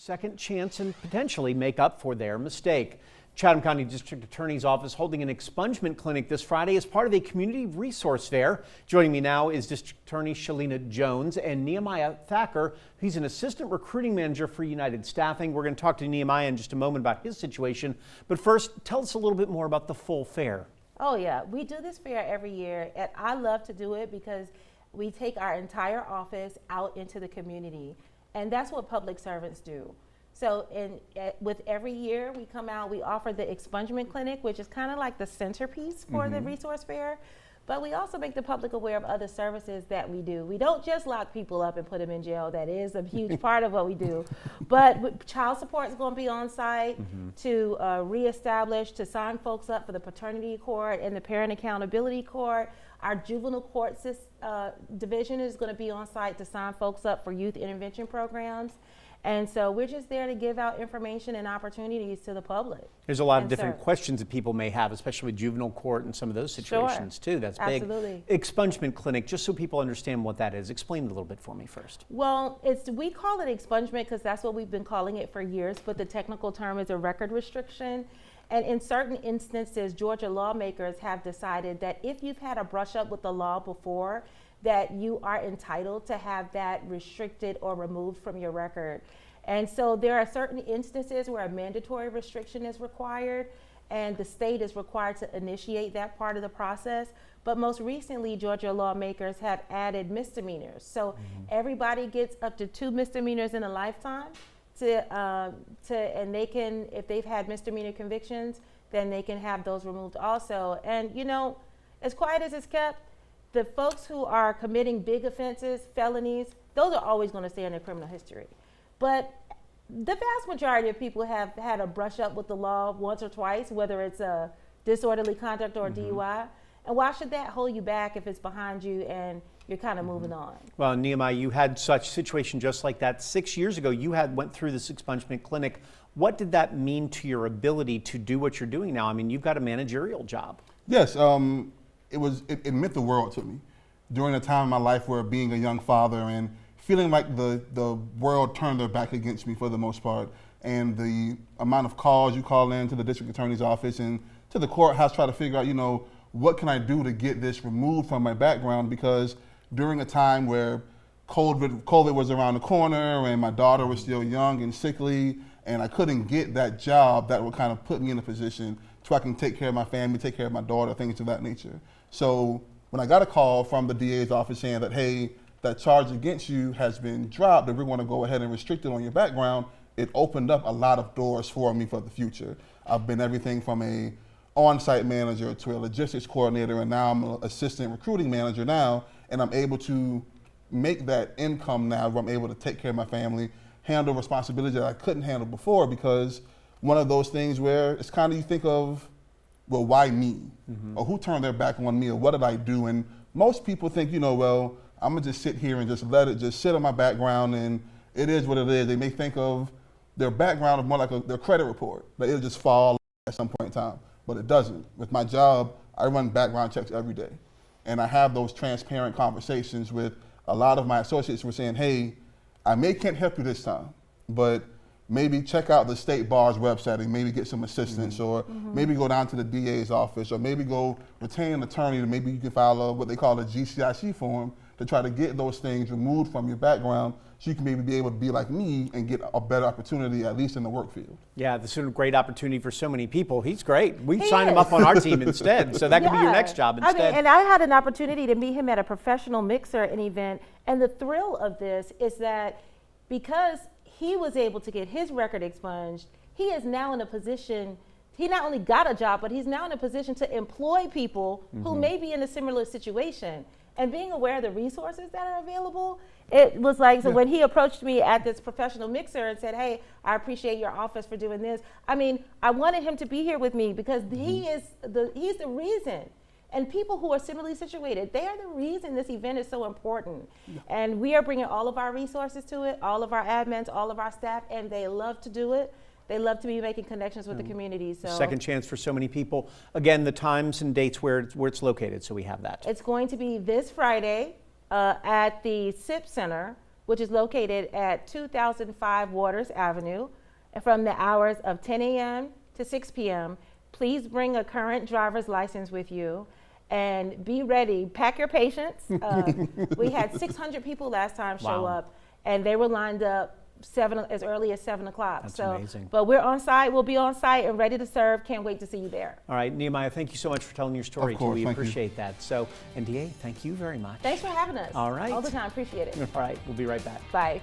second chance and potentially make up for their mistake. Chatham County District Attorney's Office holding an expungement clinic this Friday as part of a community resource fair. Joining me now is District Attorney Shalina Jones and Nehemiah Thacker. He's an assistant recruiting manager for United Staffing. We're going to talk to Nehemiah in just a moment about his situation. But first, tell us a little bit more about the full fair. Oh yeah, we do this fair every year, and I love to do it because we take our entire office out into the community, and that's what public servants do. So with every year we come out, we offer the expungement clinic, which is kind of like the centerpiece for the resource fair. But we also make the public aware of other services that we do. We don't just lock people up and put them in jail. That is a huge part of what we do. But child support is going to be on site to reestablish, to sign folks up for the paternity court and the parent accountability court. Our juvenile court division is going to be on site to sign folks up for youth intervention programs. And so we're just there to give out information and opportunities to the public. There's a lot of different questions that people may have, especially with juvenile court and some of those situations too. That's big. Absolutely. Expungement clinic, just so people understand what that is. Explain it a little bit for me first. Well, we call it expungement because that's what we've been calling it for years, but the technical term is a record restriction. And in certain instances, Georgia lawmakers have decided that if you've had a brush up with the law before, that you are entitled to have that restricted or removed from your record. And so there are certain instances where a mandatory restriction is required, and the state is required to initiate that part of the process. But most recently, Georgia lawmakers have added misdemeanors. So everybody gets up to 2 misdemeanors in a lifetime, and they can, if they've had misdemeanor convictions, then they can have those removed also. And you know, as quiet as it's kept, the folks who are committing big offenses, felonies, those are always going to stay in their criminal history. But the vast majority of people have had a brush up with the law once or twice, whether it's a disorderly conduct or a DUI. And why should that hold you back if it's behind you and you're kind of moving on? Well, Nehemiah, you had such situation just like that 6 years ago. You went through this expungement clinic. What did that mean to your ability to do what you're doing now? I mean, you've got a managerial job. Yes. It meant the world to me during a time in my life where being a young father and feeling like the world turned their back against me for the most part, and the amount of calls you call in to the district attorney's office and to the courthouse try to figure out, you know, what can I do to get this removed from my background, because during a time where COVID was around the corner and my daughter was still young and sickly, and I couldn't get that job that would kind of put me in a position so I can take care of my family, take care of my daughter, things of that nature. So when I got a call from the DA's office saying that, hey, that charge against you has been dropped and we're going to go ahead and restrict it on your background, it opened up a lot of doors for me for the future. I've been everything from a on-site manager to a logistics coordinator, and now I'm an assistant recruiting manager now, and I'm able to make that income now where I'm able to take care of my family, handle responsibilities that I couldn't handle before, because one of those things where it's kind of, you think of, well, why me? Or who turned their back on me, or what did I do? And most people think, you know, well, I'm gonna just sit here and just let it just sit on my background and it is what it is. They may think of their background as more like their credit report, that it'll just fall at some point in time, but it doesn't. With my job, I run background checks every day. And I have those transparent conversations with a lot of my associates who are saying, hey, I can't help you this time, but maybe check out the state bar's website and maybe get some assistance, or maybe go down to the DA's office, or maybe go retain an attorney, and maybe you can file what they call a GCIC form to try to get those things removed from your background so you can maybe be able to be like me and get a better opportunity, at least in the work field. Yeah, this is a great opportunity for so many people. He's great. We signed him up on our team instead, so that could be your next job instead. I mean, and I had an opportunity to meet him at a professional mixer an event, and the thrill of this is that because he was able to get his record expunged, he is now in a position, he not only got a job, but he's now in a position to employ people who may be in a similar situation. And being aware of the resources that are available, it was like, so when he approached me at this professional mixer and said, hey, I appreciate your office for doing this. I mean, I wanted him to be here with me because he's the reason. And people who are similarly situated, they are the reason this event is so important. And we are bringing all of our resources to it, all of our admins, all of our staff, and they love to do it. They love to be making connections with the community. So second chance for so many people. Again, the times and dates where it's located, so we have that. It's going to be this Friday at the SIP Center which is located at 2005 Waters Avenue, from the hours of 10 a.m. to 6 p.m. Please bring a current driver's license with you and be ready. Pack your patience. We had 600 people last time show Wow. up, and they were lined up as early as 7 o'clock. That's amazing. But we're on site. We'll be on site and ready to serve. Can't wait to see you there. All right, Nehemiah, thank you so much for telling your story. Of course, We thank you. appreciate that. So, and DA, thank you very much. Thanks for having us. All right. All the time. Appreciate it. All right, we'll be right back. Bye.